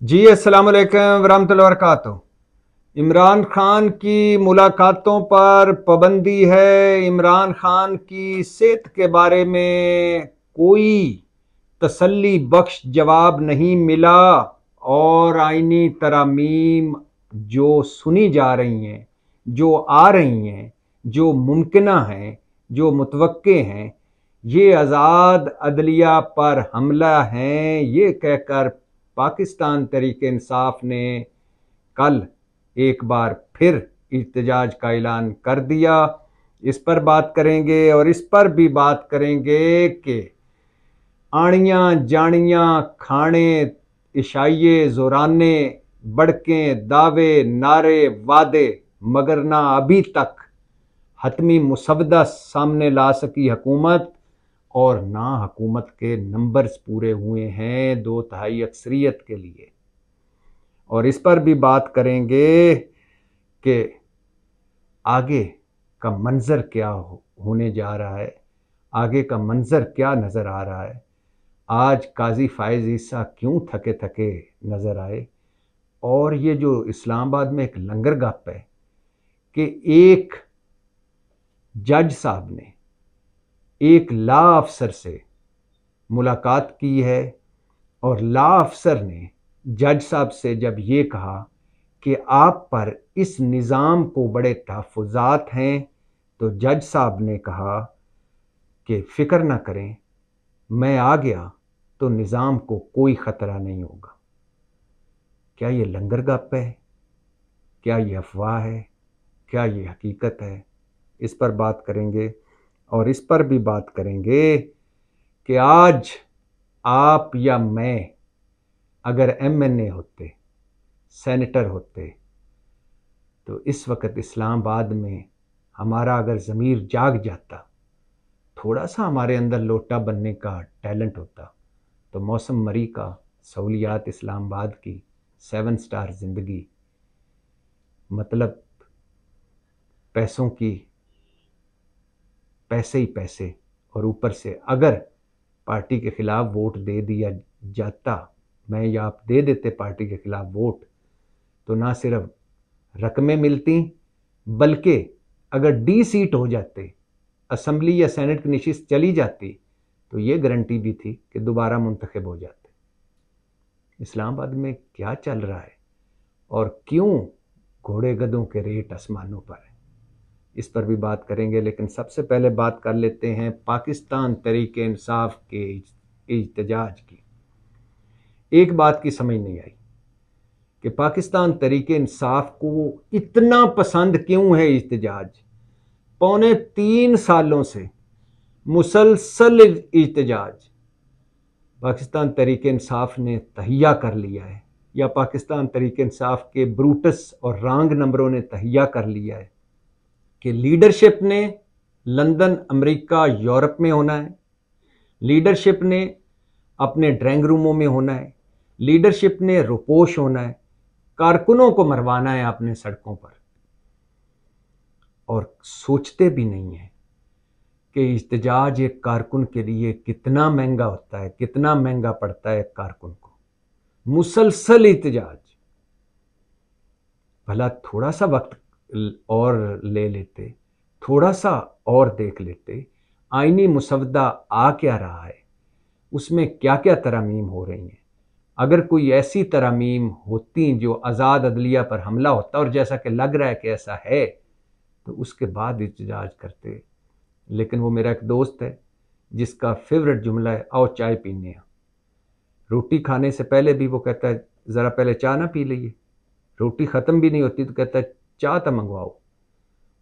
जी अस्सलाम वालेकुम वरहमतुल्लाहि वबरकातुहू। इमरान खान की मुलाकातों पर पाबंदी है। इमरान खान की सेहत के बारे में कोई तसल्ली बख्श जवाब नहीं मिला और आईनी तरामीम जो सुनी जा रही हैं, जो आ रही हैं, जो मुमकिना हैं, जो मुतवक्के हैं, ये आज़ाद अदलिया पर हमला है, ये कहकर पाकिस्तान तहरीक इंसाफ ने कल एक बार फिर इहतजाज का ऐलान कर दिया। इस पर बात करेंगे और इस पर भी बात करेंगे कि आड़ियाँ जाड़ियाँ खाने इशाइये जोराने बड़कें दावे नारे वादे मगर ना अभी तक हतमी मुसवदा सामने ला सकी हुकूमत और ना हुकूमत के नंबर्स पूरे हुए हैं 2/3 अक्सरियत के लिए। और इस पर भी बात करेंगे कि आगे का मंजर क्या होने जा रहा है, आगे का मंजर क्या नज़र आ रहा है। आज काजी फायज ईसा क्यों थके थके नज़र आए। और ये जो इस्लामाबाद में एक लंगर गप है कि एक जज साहब ने एक लॉ अफसर से मुलाकात की है और लॉ अफसर ने जज साहब से जब ये कहा कि आप पर इस निज़ाम को बड़े तहफ़्फ़ुज़ात हैं, तो जज साहब ने कहा कि फ़िक्र ना करें, मैं आ गया तो निज़ाम को कोई ख़तरा नहीं होगा। क्या ये लंगर गप है? क्या ये अफवाह है? क्या ये हकीकत है? इस पर बात करेंगे और इस पर भी बात करेंगे कि आज आप या मैं अगर एमएनए होते, सेनेटर होते, तो इस वक्त इस्लामाबाद में हमारा अगर ज़मीर जाग जाता, थोड़ा सा हमारे अंदर लोटा बनने का टैलेंट होता, तो मौसम मरी का सहूलियात इस्लामाबाद की 7 स्टार ज़िंदगी, मतलब पैसों की पैसे ही पैसे, और ऊपर से अगर पार्टी के ख़िलाफ़ वोट दे दिया जाता, मैं या आप दे देते पार्टी के ख़िलाफ़ वोट, तो ना सिर्फ रकमें मिलती बल्कि अगर डी सीट हो जाते, असम्बली या सेनेट की नशिस्त चली जाती, तो ये गारंटी भी थी कि दोबारा मुंतखब हो जाते। इस्लामाबाद में क्या चल रहा है और क्यों घोड़े गधों के रेट आसमानों पर है, इस पर भी बात करेंगे। लेकिन सबसे पहले बात कर लेते हैं पाकिस्तान तहरीक इंसाफ के इहतजाज की। एक बात की समझ नहीं आई कि पाकिस्तान तहरीक इंसाफ को इतना पसंद क्यों है इहतजाज। पौने 3 सालों से मुसलसल इहतजाज पाकिस्तान तहरीक इंसाफ ने तहिया कर लिया है, या पाकिस्तान तहरीक इंसाफ के ब्रूटस और रांग नंबरों ने तहिया कर लिया है कि लीडरशिप ने लंदन, अमेरिका, यूरोप में होना है, लीडरशिप ने अपने ड्राइंग रूमों में होना है, लीडरशिप ने रुपोश होना है, कारकुनों को मरवाना है अपने सड़कों पर, और सोचते भी नहीं है कि इहतजाज एक कारकुन के लिए कितना महंगा होता है, कितना महंगा पड़ता है एक कारकुन को। मुसलसल इहतजाज। भला थोड़ा सा वक्त और ले लेते, थोड़ा सा और देख लेते, आईनी मुसवदा आ क्या रहा है, उसमें क्या क्या तरामीम हो रही हैं। अगर कोई ऐसी तरामीम होती जो आज़ाद अदलिया पर हमला होता, और जैसा कि लग रहा है कि ऐसा है, तो उसके बाद इहतजाज करते। लेकिन वो मेरा एक दोस्त है जिसका फेवरेट जुमला है, आओ चाय पीने। रोटी खाने से पहले भी वो कहता है ज़रा पहले चाय ना पी लीजिए। रोटी ख़त्म भी नहीं होती तो कहता है चाय तो मंगवाओ।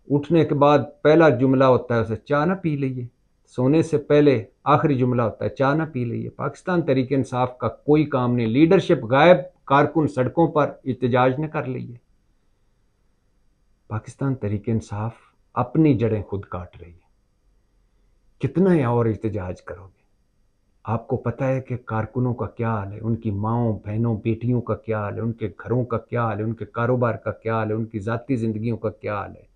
उठने के बाद पहला जुमला होता है उसे चाय ना पी लीजिए। सोने से पहले आखिरी जुमला होता है चाय ना पी लीजिए। पाकिस्तान तहरीक इंसाफ का कोई काम नहीं, लीडरशिप गायब, कारकुन सड़कों पर, इहतजाज न कर लीजिए। पाकिस्तान तहरीक इंसाफ अपनी जड़ें खुद काट रही है। कितना और इहतजाज करोगे? आपको पता है कि कारकुनों का क्या हाल है, उनकी माओं बहनों बेटियों का क्या हाल है, उनके घरों का क्या हाल है, उनके कारोबार का क्या हाल है, उनकी ज़ाती ज़िंदगियों का क्या हाल है।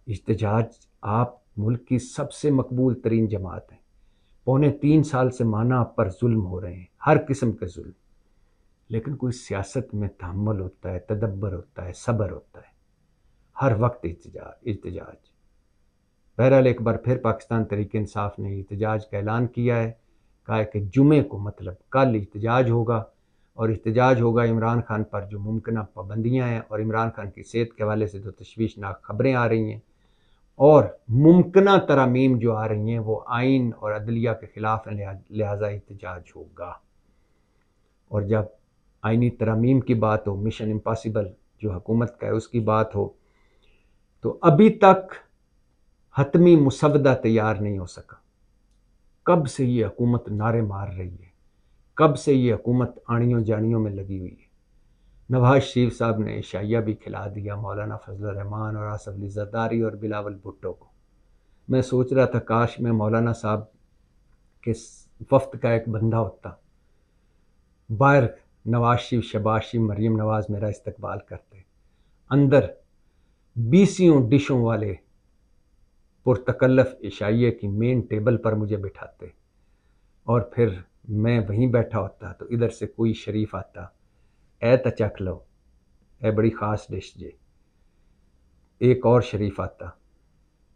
इहतजाज, आप मुल्क की सबसे मकबूल तरीन जमात है। पौने 3 साल से माना आप पर जुल्म हो रहे हैं, हर किस्म के जुल्म। लेकिन कोई सियासत में तहम्मुल होता है, तदब्बर होता है, सब्र होता है, हर वक्त एहतजाज। बहरहाल एक बार फिर पाकिस्तान तहरीक इंसाफ ने एहतजाज का ऐलान किया है। कहा है कि जुमे को मतलब कल एहतजाज होगा, और एहतजाज होगा इमरान खान पर जो मुमकिन पाबंदियाँ हैं और इमरान खान की सेहत के हवाले से जो तशवीशनाक खबरें आ रही हैं और मुमकिन तरमीम जो आ रही हैं वो आइन और अदलिया के ख़िलाफ़ हैं, लिहाजा एहतजाज होगा। और जब आइनी तरमीम की बात हो, मिशन इम्पॉसिबल जो हुकूमत का है उसकी बात हो, तो अभी तक हतमी मुसवदा तैयार नहीं हो सका। कब से ये हुकूमत नारे मार रही है, कब से ये हुकूमत आड़ियों जाड़ियों में लगी हुई है। नवाज शरीफ साहब ने इशाइया भी खिला दिया मौलाना फजल रहमान और आसफ अली जरदारी और बिलावल भुट्टो को। मैं सोच रहा था काश मैं मौलाना साहब के वफ्त का एक बंदा होता, बाहर नवाज शरीफ, शहबाज शरीफ, मरीम नवाज मेरा इस्तकबाल करते, अंदर 20 डिशों वाले पुरतकल्लफ इशाइये की मेन टेबल पर मुझे बिठाते और फिर मैं वहीं बैठा होता तो इधर से कोई शरीफ आता, ए तो चख लो, ए बड़ी ख़ास डिश जे। एक और शरीफ आता,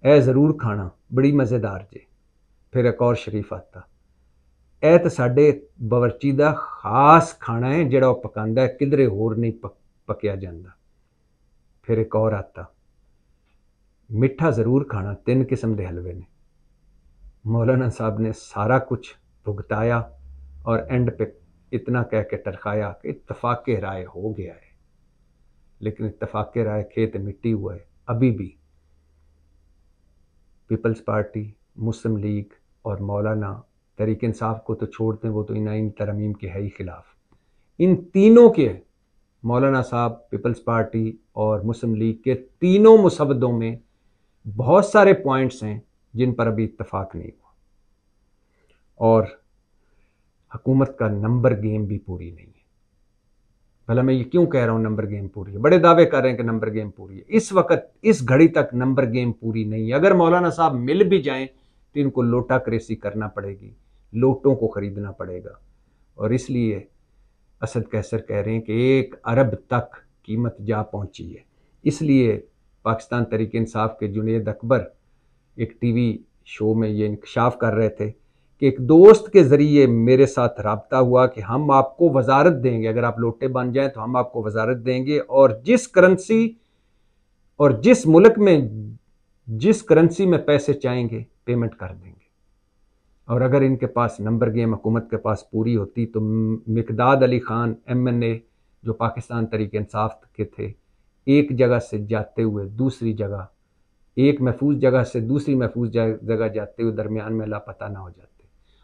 ए ज़रूर खाना, बड़ी मज़ेदार जे। फिर एक और शरीफ आता, ए तो साडे बावर्ची दा खास खाना है जिहड़ा वो पकांदा है, किधरे होर नहीं पकिया जांदा। फिर एक और आता, मिठा ज़रूर खाना, 3 किस्म के हलवे ने। मौलाना साहब ने सारा कुछ भुगताया और एंड पे इतना कह के टरकाया कि इत्तफाक राय हो गया है। लेकिन इत्तफाक राय खेत मिट्टी हुआ है। अभी भी पीपल्स पार्टी, मुस्लिम लीग और मौलाना तहरीक इंसाफ को तो छोड़ते हैं, वो तो इन तरमीम के है ही खिलाफ। इन तीनों के मौलाना साहब, पीपल्स पार्टी और मुस्लिम लीग के तीनों मुसवदों में बहुत सारे पॉइंट्स हैं जिन पर अभी इत्तफाक नहीं हुआ, और हुकूमत का नंबर गेम भी पूरी नहीं है। भला मैं ये क्यों कह रहा हूँ नंबर गेम पूरी है? बड़े दावे कर रहे हैं कि नंबर गेम पूरी है। इस वक्त इस घड़ी तक नंबर गेम पूरी नहीं है। अगर मौलाना साहब मिल भी जाएं तो इनको लोटा क्रेसी करना पड़ेगी, लोटों को खरीदना पड़ेगा। और इसलिए असद कैसर कह रहे हैं कि 1 अरब तक कीमत जा पहुंची है। इसलिए पाकिस्तान तहरीक इंसाफ के जुनेद अकबर एक टीवी शो में ये इंकशाफ कर रहे थे कि एक दोस्त के ज़रिए मेरे साथ रब्ता हुआ कि हम आपको वजारत देंगे, अगर आप लोटे बन जाएं तो हम आपको वजारत देंगे, और जिस करेंसी और जिस मुल्क में जिस करेंसी में पैसे चाहेंगे पेमेंट कर देंगे। और अगर इनके पास नंबर गेम हुकूमत के पास पूरी होती तो मिकदाद अली खान MNA जो पाकिस्तान तहरीक इंसाफ के थे, एक जगह से जाते हुए दूसरी जगह, एक महफूज जगह से दूसरी महफूज जगह जाते हुए दरमियान में लापता ना हो जाते।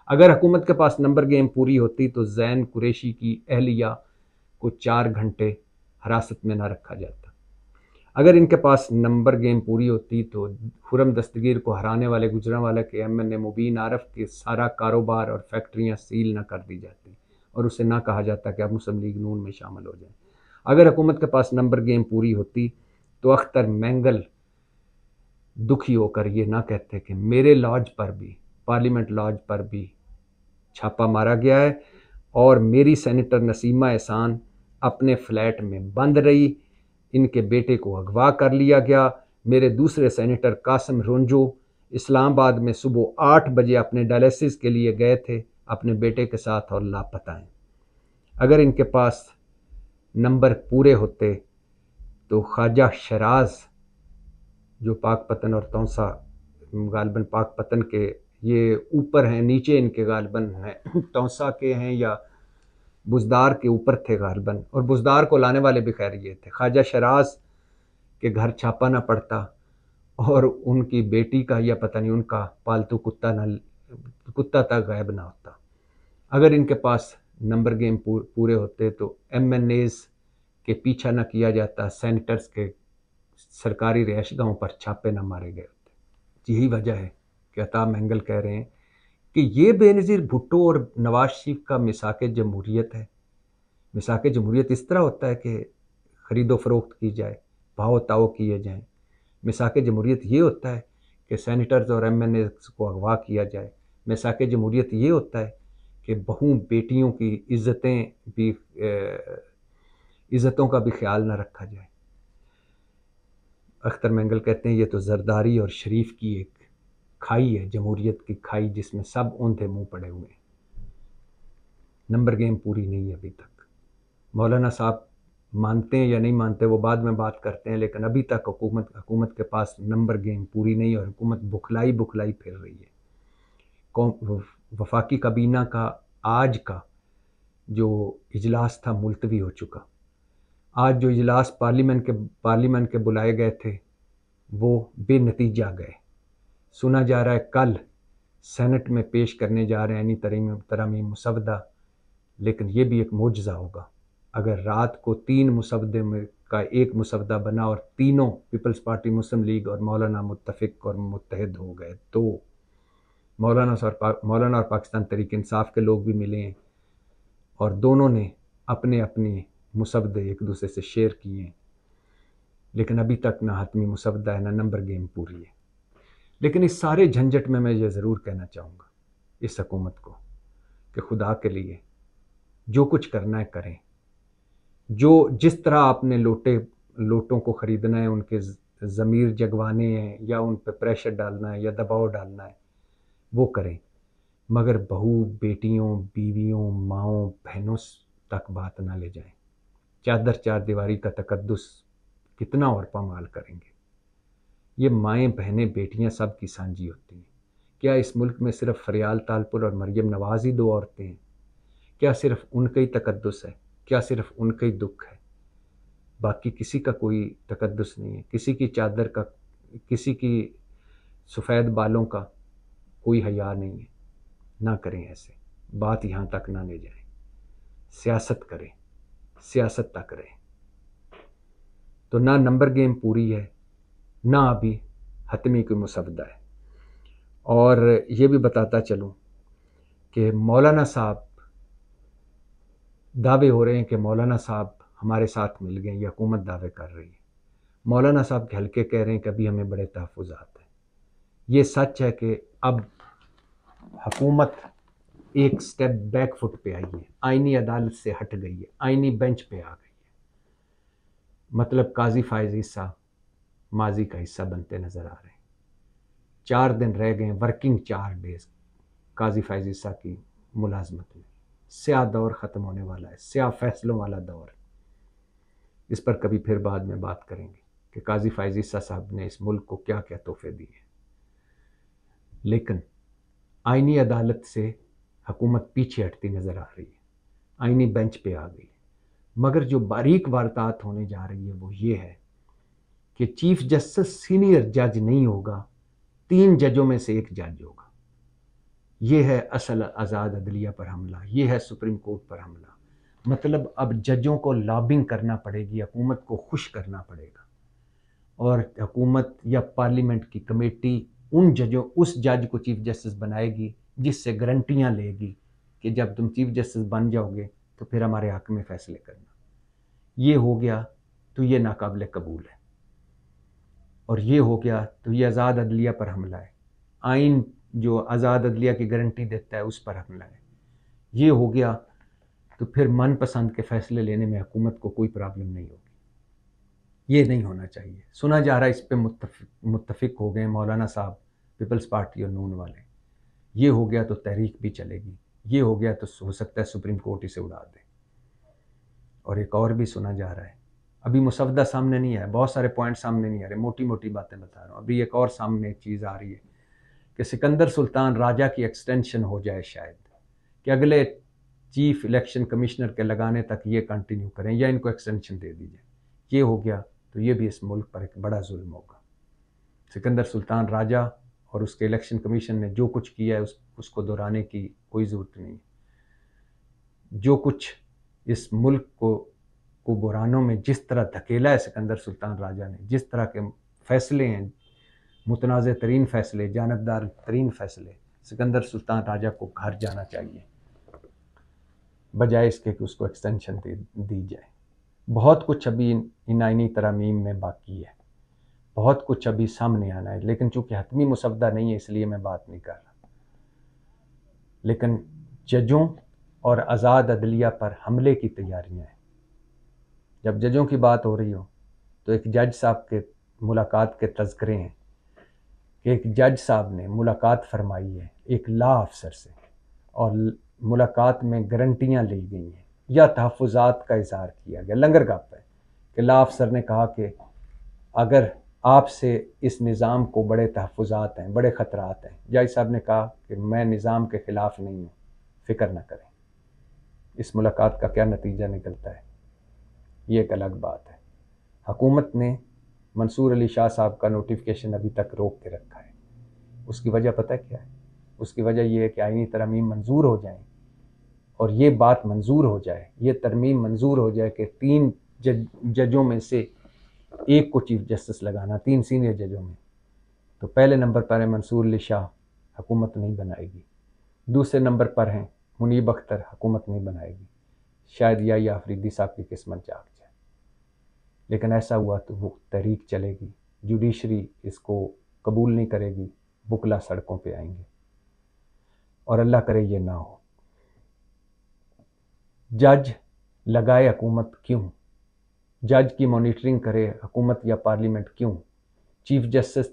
अगर हुकूमत के पास नंबर गेम पूरी होती तो जैन कुरैशी की अहलिया को 4 घंटे हिरासत में ना रखा जाता। अगर इनके पास नंबर गेम पूरी होती तो खुरम दस्तगीर को हराने वाले गुजरांवाला के MNA मुबीन आरफ के सारा कारोबार और फैक्ट्रियां सील ना कर दी जाती और उसे ना कहा जाता कि आप मुस्लिम लीग नून में शामिल हो जाएं। अगर हुकूमत के पास नंबर गेम पूरी होती तो अख्तर मैंगल दुखी होकर ये ना कहते कि मेरे लॉज पर भी, पार्लियामेंट लॉज पर भी छापा मारा गया है और मेरी सेनेटर नसीमा एहसान अपने फ्लैट में बंद रही, इनके बेटे को अगवा कर लिया गया। मेरे दूसरे सेनेटर कासिम रोंजो इस्लामाबाद में सुबह 8 बजे अपने डायलिसिस के लिए गए थे अपने बेटे के साथ और लापता हैं। अगर इनके पास नंबर पूरे होते तो ख्वाजा शराज जो पाकपतन और तौसा गालबन पाकपतन के ये ऊपर हैं, नीचे इनके गालबन हैं, तौसा के हैं या बुजदार के ऊपर थे गालबन, और बुजदार को लाने वाले भी खैर ये थे। ख्वाजा शराज के घर छापा ना पड़ता और उनकी बेटी का या पता नहीं उनका पालतू कुत्ता तक गायब ना होता। अगर इनके पास नंबर गेम पूरे होते तो MNAs के पीछा ना किया जाता, सेनेटर्स के सरकारी रिहायशगाहों पर छापे ना मारे गए होते। यही वजह है कि अता मैंगल कह रहे हैं कि ये बेनज़ीर भुट्टो और नवाज शरीफ का मिसाक जमहूरियत है। मिसाक जमहूरियत इस तरह होता है कि ख़रीदो फ़रोख्त की जाए, भाव ताओ किए जाएँ। मिसाक जमहूरियत ये होता है कि सेनेटर्स और MNAs को अगवा किया जाए। मिसाक जमहूरियत ये होता है कि बहू बेटियों की इज़्ज़तों का भी ख्याल ना रखा जाए। अख्तर मेंगल कहते हैं ये तो जरदारी और शरीफ की एक खाई है, जमहूरियत की खाई, जिसमें सब औंधे मुंह पड़े हुए हैं। नंबर गेम पूरी नहीं है अभी तक। मौलाना साहब मानते हैं या नहीं मानते वो बाद में बात करते हैं, लेकिन अभी तक हुकूमत के पास नंबर गेम पूरी नहीं है और हुकूमत बुखलाई फिर रही है। वफाकी काबीना का आज का जो इजलास था मुलतवी हो चुका। आज जो इजलास पार्लियामेंट के बुलाए गए थे वो बेनतीजा गए। सुना जा रहा है कल सेनेट में पेश करने जा रहे हैं यानी तरमीम मुसवदा, लेकिन ये भी एक मोजज़ा होगा अगर रात को 3 मुसवदे में का एक मुसवदा बना और तीनों पीपल्स पार्टी, मुस्लिम लीग और मौलाना मुत्तफिक और मुत्तहिद हो गए। तो मौलाना और पाकिस्तान तहरीक इंसाफ के लोग भी मिले हैं और दोनों ने अपने अपने मुसवदे एक दूसरे से शेयर किए हैं, लेकिन अभी तक ना हतमी मुसवदा है ना नंबर गेम पूरी है। लेकिन इस सारे झंझट में मैं ये ज़रूर कहना चाहूँगा इस हुकूमत को कि खुदा के लिए जो कुछ करना है करें। जिस तरह आपने लोटों को ख़रीदना है, उनके ज़मीर जगवाने हैं या उन पर प्रेशर डालना है या दबाव डालना है, वो करें, मगर बहू बेटियों, बीवियों, माओं, बहनों तक बात ना ले जाएं। चादर चार दीवारी का तकद्दुस कितना और पामाल करेंगे। ये माएँ, बहनें, बेटियां सब की सांझी होती हैं। क्या इस मुल्क में सिर्फ फरियाल तालपुर और मरियम नवाज ही 2 औरतें हैं? क्या सिर्फ उनका ही तकद्दुस है? क्या सिर्फ उनका ही दुख है? बाकी किसी का कोई तकद्दुस नहीं है, किसी की चादर का, किसी की सफ़ेद बालों का कोई हया नहीं है। ना करें ऐसे, बात यहाँ तक ना ले जाएं। सियासत करें, सियासत तक रहें। तो ना नंबर गेम पूरी है, ना अभी हतमी कोई मुसवदा है। और ये भी बताता चलूँ कि मौलाना साहब, दावे हो रहे हैं कि मौलाना साहब हमारे साथ मिल गए, ये हुकूमत दावे कर रही है। मौलाना साहब हल्के कह रहे हैं कि अभी हमें बड़े तहफ़्फ़ुज़ात हैं। ये सच है कि अब हुकूमत एक स्टेप बैक फुट पे आई है, आईनी अदालत से हट गई है, आईनी बेंच पे आ गई है। मतलब काजी फायज़ ईसा माजी का हिस्सा बनते नज़र आ रहे हैं। 4 दिन रह गए, वर्किंग 4 डेज काजी फायज़ ईसा की मुलाजमत में। स्याह दौर ख़त्म होने वाला है, स्याह फैसलों वाला दौर। इस पर कभी फिर बाद में बात करेंगे कि काजी फायज़ ईसा साहब ने इस मुल्क को क्या क्या तोहफे दिए। लेकिन आईनी अदालत से हुकूमत पीछे हटती नज़र आ रही है, आईनी बेंच पे आ गई है। मगर जो बारीक वारदात होने जा रही है वो ये है कि चीफ जस्टिस सीनियर जज नहीं होगा, 3 जजों में से 1 जज होगा। ये है असल आज़ाद अदलिया पर हमला, ये है सुप्रीम कोर्ट पर हमला। मतलब अब जजों को लॉबिंग करना पड़ेगी, हुकूमत को खुश करना पड़ेगा, और हुकूमत या पार्लियामेंट की कमेटी उस जज को चीफ जस्टिस बनाएगी जिससे गारंटियाँ लेगी कि जब तुम चीफ जस्टिस बन जाओगे तो फिर हमारे हक़ में फ़ैसले करना। ये हो गया तो ये नाकाबिल कबूल है, और ये हो गया तो ये आज़ाद अदलिया पर हमला है। आइन जो आज़ाद अदलिया की गारंटी देता है उस पर हमला है। ये हो गया तो फिर मनपसंद के फ़ैसले लेने में हुकूमत को कोई प्रॉब्लम नहीं होगी। ये नहीं होना चाहिए। सुना जा रहा है इस पर मुत्तफिक हो गए मौलाना साहब, पीपल्स पार्टी और नून वाले। ये हो गया तो तहरीक भी चलेगी, ये हो गया तो हो सकता है सुप्रीम कोर्ट इसे उड़ा दे। और एक और भी सुना जा रहा है, अभी मुसवदा सामने नहीं आया, बहुत सारे पॉइंट सामने नहीं आ रहे, मोटी मोटी बातें बता रहा हूँ। अभी एक और सामने एक चीज़ आ रही है कि सिकंदर सुल्तान राजा की एक्सटेंशन हो जाए, शायद कि अगले चीफ इलेक्शन कमिश्नर के लगाने तक ये कंटिन्यू करें या इनको एक्सटेंशन दे दीजिए। ये हो गया तो ये भी इस मुल्क पर एक बड़ा जुल्म होगा। सिकंदर सुल्तान राजा और उसके इलेक्शन कमीशन ने जो कुछ किया है उसको दोहराने की कोई ज़रूरत नहीं। जो कुछ इस मुल्क को बुरानों में जिस तरह धकेला है सिकंदर सुल्तान राजा ने, जिस तरह के फ़ैसले हैं, मुतनाज़ तरीन फ़ैसले, जानबदार तरीन फ़ैसले, सिकंदर सुल्तान राजा को घर जाना चाहिए बजाय इसके कि उसको एक्सटेंशन दी जाए। बहुत कुछ अभी इन आईनी तरमीम में बाकी है, बहुत कुछ अभी सामने आना है, लेकिन चूंकि हतमी मुसवदा नहीं है इसलिए मैं बात नहीं कर रहा। लेकिन जजों और आज़ाद अदलिया पर हमले की तैयारियां हैं। जब जजों की बात हो रही हो तो एक जज साहब के मुलाकात के तज़किरे हैं कि एक जज साहब ने मुलाकात फरमाई है एक लॉ अफसर से और मुलाकात में गारंटियां ली गई हैं या तहफ़्फ़ुज़ात का इज़हार किया गया। लंगरगाह पर कि लॉ अफसर ने कहा कि अगर आपसे इस निज़ाम को बड़े तहफ़्फ़ुज़ात हैं, बड़े ख़तरात हैं। जज साहब ने कहा कि मैं निज़ाम के ख़िलाफ़ नहीं हूँ, फ़िक्र ना करें। इस मुलाकात का क्या नतीजा निकलता है ये एक अलग बात है। हुकूमत ने मंसूर अली शाह साहब का नोटिफिकेशन अभी तक रोक के रखा है। उसकी वजह पता है क्या है? उसकी वजह यह है कि आईनी तरमीम मंजूर हो जाए और ये बात मंजूर हो जाए, ये तरमीम मंजूर हो जाए कि 3 जजों में से एक को चीफ जस्टिस लगाना, 3 सीनियर जजों में। तो पहले नंबर पर है मंसूर अली शाह, हुकूमत नहीं बनाएगी। दूसरे नंबर पर हैं मुनीब अख्तर, हुकूमत नहीं बनाएगी। शायद या आफरीदी साहब की किस्मत जाग जाए, लेकिन ऐसा हुआ तो वो तहरीक चलेगी, जुडिशरी इसको कबूल नहीं करेगी, बुकला सड़कों पे आएंगे और अल्लाह करे ये ना हो। जज लगाए हुकूमत क्यों? जज की मॉनिटरिंग करे हुकूमत या पार्लियामेंट क्यों? चीफ जस्टिस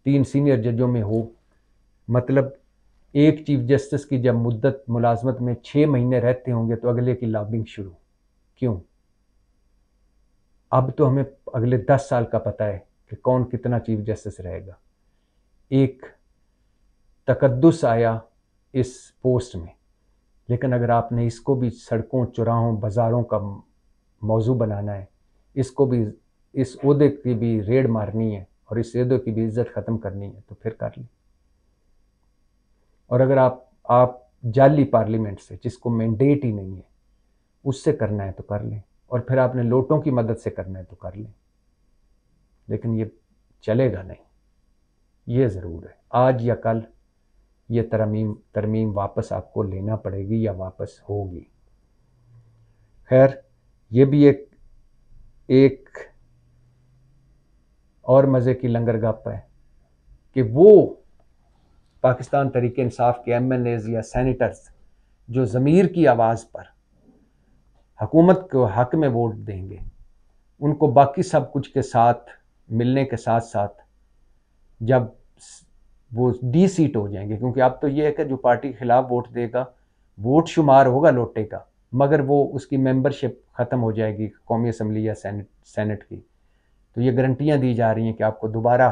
3 सीनियर जजों में हो, मतलब एक चीफ जस्टिस की जब मुद्दत मुलाजमत में 6 महीने रहते होंगे तो अगले की लॉबिंग शुरू क्यों? अब तो हमें अगले 10 साल का पता है कि कौन कितना चीफ जस्टिस रहेगा। एक तकद्दुस आया इस पोस्ट में, लेकिन अगर आपने इसको भी सड़कों, चौराहों, बाज़ारों का मौजू बनाना है, इसको भी, इस ओहदे की भी रेड मारनी है और इस ओहदे की भी इज्जत ख़त्म करनी है तो फिर कर लें। और अगर आप जाली पार्लियामेंट से, जिसको मैंडेट ही नहीं है, उससे करना है तो कर लें, और फिर आपने लोटों की मदद से करना है तो कर लें, लेकिन ये चलेगा नहीं। ये ज़रूर है आज या कल ये तरमीम वापस आपको लेना पड़ेगी या वापस होगी। खैर, ये भी एक और मज़े की लंगरगप है कि वो पाकिस्तान तहरीक इंसाफ के MNAs या सेनेटर्स जो ज़मीर की आवाज़ पर हुकूमत को हक में वोट देंगे, उनको बाकी सब कुछ के साथ मिलने के साथ साथ जब वो डी-सीट हो जाएंगे, क्योंकि अब तो ये है कि जो पार्टी के खिलाफ वोट देगा वोट शुमार होगा लोटे का, मगर वो उसकी मेंबरशिप ख़त्म हो जाएगी कौमी असम्बली या सेनेट की। तो ये गारंटियाँ दी जा रही हैं कि आपको दोबारा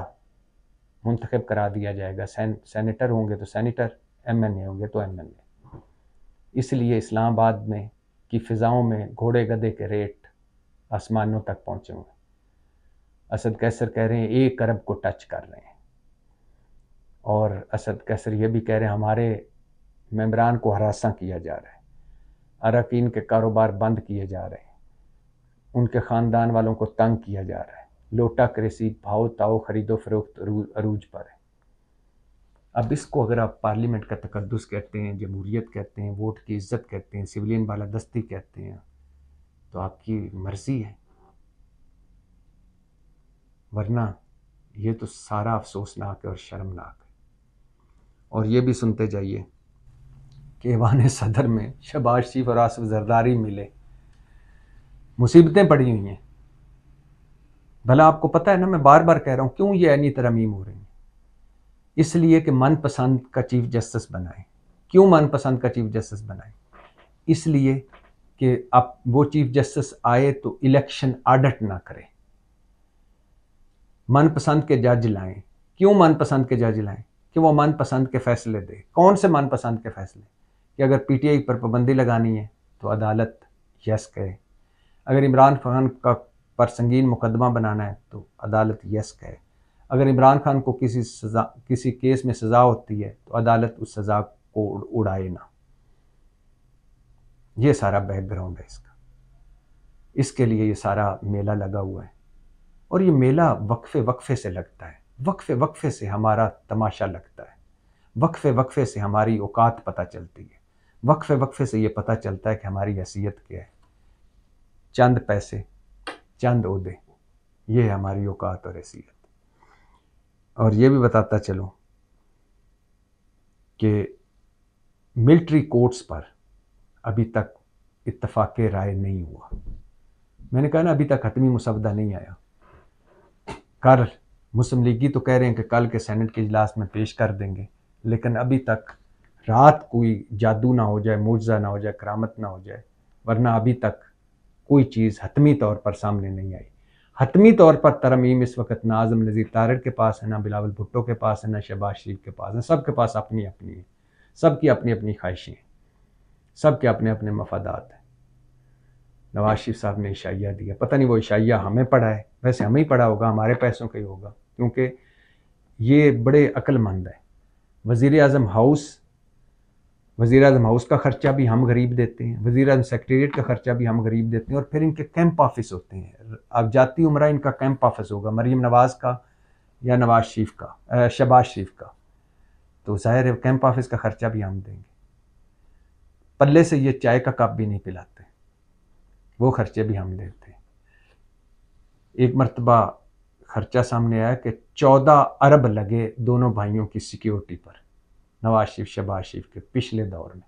मुंतखब करा दिया जाएगा। सेनेटर होंगे तो सेनेटर, MNA होंगे तो MNA। इसलिए इस्लामाबाद में की फ़िज़ाओं में घोड़े गधे के रेट आसमानों तक पहुँचे हुए। असद कैसर कह रहे हैं 1 अरब को टच कर रहे हैं, और असद कैसर ये भी कह रहे हैं हमारे मेंबरान को हरासा किया जा रहा है, अरकान के कारोबार बंद किए जा रहे हैं, उनके ख़ानदान वालों को तंग किया जा रहा है, लोटा क्रेसी, भाव ताओ, खरीदो फरोख्त अरूज पर है। अब इसको अगर आप पार्लियामेंट का तकद्दुस कहते हैं, जमहूरियत कहते हैं, वोट की इज्जत कहते हैं, सिविलियन बालादस्ती कहते हैं, तो आपकी मर्ज़ी है, वरना ये तो सारा अफसोसनाक है और शर्मनाक है। और ये भी सुनते जाइए कि ऐवान सदर में शहबाज शरीफ और आसिफ जरदारी मिले, मुसीबतें पड़ी हुई हैं। भला आपको पता है ना, मैं बार बार कह रहा हूँ क्यों ये ऐनी तरमीम हो रही है? इसलिए कि मनपसंद का चीफ जस्टिस बनाए। क्यों मनपसंद का चीफ जस्टिस बनाए? इसलिए कि अब वो चीफ जस्टिस आए तो इलेक्शन ऑडिट ना करे, मनपसंद के जज लाएं। क्यों मनपसंद के जज लाएं? कि वो मनपसंद के फैसले दे। कौन से मनपसंद के फैसले? कि अगर PTI पर पाबंदी लगानी है तो अदालत यस कहे, अगर इमरान खान का पर संगीन मुकदमा बनाना है तो अदालत यस कहे, अगर इमरान खान को किसी केस में सज़ा होती है तो अदालत उस सज़ा को उड़ाए ना। ये सारा बैकग्राउंड है इसका, इसके लिए ये सारा मेला लगा हुआ है। और ये मेला वक्फे वक्फे से लगता है, वक्फे वक्फे से हमारा तमाशा लगता है, वक्फे वक्फे से हमारी औकात पता चलती है, वक्फे वक्फे से ये पता चलता है कि हमारी हैसियत क्या है। चंद पैसे, चंद ओहदे, ये है हमारी औकात और हैसियत। और ये भी बताता चलूँ कि मिलिट्री कोर्ट्स पर अभी तक इत्तफाक राय नहीं हुआ। मैंने कहा ना, अभी तक हतमी मुसवदा नहीं आया। कल मुस्लिम लीगी तो कह रहे हैं कि कल के सेनेट के इजलास में पेश कर देंगे, लेकिन अभी तक रात कोई जादू ना हो जाए, मुजज़ा ना हो जाए, करामत ना हो जाए, वरना अभी तक कोई चीज़ हतमी तौर पर सामने नहीं आई। हतमी तौर पर तरमीम इस वक्त ना आज़म नज़ीर तारड़ के पास है, ना बिलावल भुट्टो के पास है, ना शहबाज शरीफ के पास है। सबके पास अपनी अपनी है, सबकी अपनी अपनी ख्वाहिशें हैं, सबके अपने अपने मफादात हैं। नवाज शरीफ साहब ने इशाइया दिया, पता नहीं वो इशाइया हमें पड़ा है, वैसे हमें ही पड़ा होगा, हमारे पैसों का ही होगा, क्योंकि ये बड़े अक्लमंद है। वज़ीर आज़म हाउस का ख़र्चा भी हम गरीब देते हैं, वज़ीर आज़म सेक्रेटरीट का ख़र्चा भी हम गरीब देते हैं, और फिर इनके कैंप ऑफिस होते हैं। अब जाती उम्रा इनका कैंप ऑफिस होगा, मरीम नवाज़ का या नवाज शरीफ का, शहबाज शरीफ का, तो ज़ाहिर है कैंप ऑफिस का ख़र्चा भी हम देंगे। पल्ले से ये चाय का कप भी नहीं पिलाते, वो खर्चे भी हम देते हैं। एक मरतबा खर्चा सामने आया कि 14 अरब लगे दोनों भाइयों की सिक्योरिटी पर, नवाज शरीफ शहबाज शरीफ के पिछले दौर में,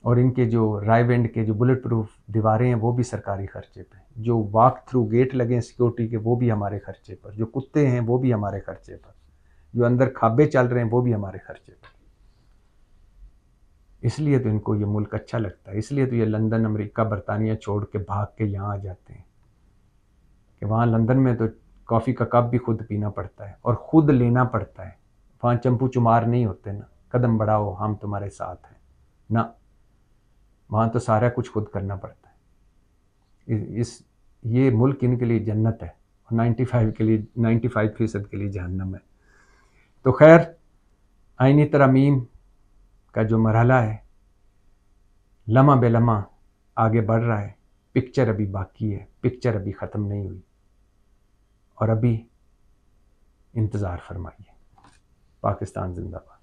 और इनके जो रायविंड के जो बुलेट प्रूफ दीवारें हैं वो भी सरकारी खर्चे पे, जो वॉक थ्रू गेट लगे हैं सिक्योरिटी के वो भी हमारे खर्चे पर, जो कुत्ते हैं वो भी हमारे खर्चे पर, जो अंदर खाबे चल रहे हैं वो भी हमारे खर्चे पर। इसलिए तो इनको ये मुल्क अच्छा लगता है, इसलिए तो ये लंदन, अमेरिका, बरतानिया छोड़ के भाग के यहाँ आ जाते हैं कि वहाँ लंदन में तो कॉफ़ी का कप भी खुद पीना पड़ता है और ख़ुद लेना पड़ता है। वहाँ चंपू चुमार नहीं होते ना, कदम बढ़ाओ हम तुम्हारे साथ हैं ना, वहाँ तो सारा कुछ खुद करना पड़ता है। ये मुल्क इनके लिए जन्नत है और 95% के लिए जहन्नम है। तो खैर, आईनी तरमीम का जो मरहला है लम्हा बेलम्हा आगे बढ़ रहा है, पिक्चर अभी बाकी है, पिक्चर अभी ख़त्म नहीं हुई, और अभी इंतज़ार फरमाइए। पाकिस्तान जिंदाबाद।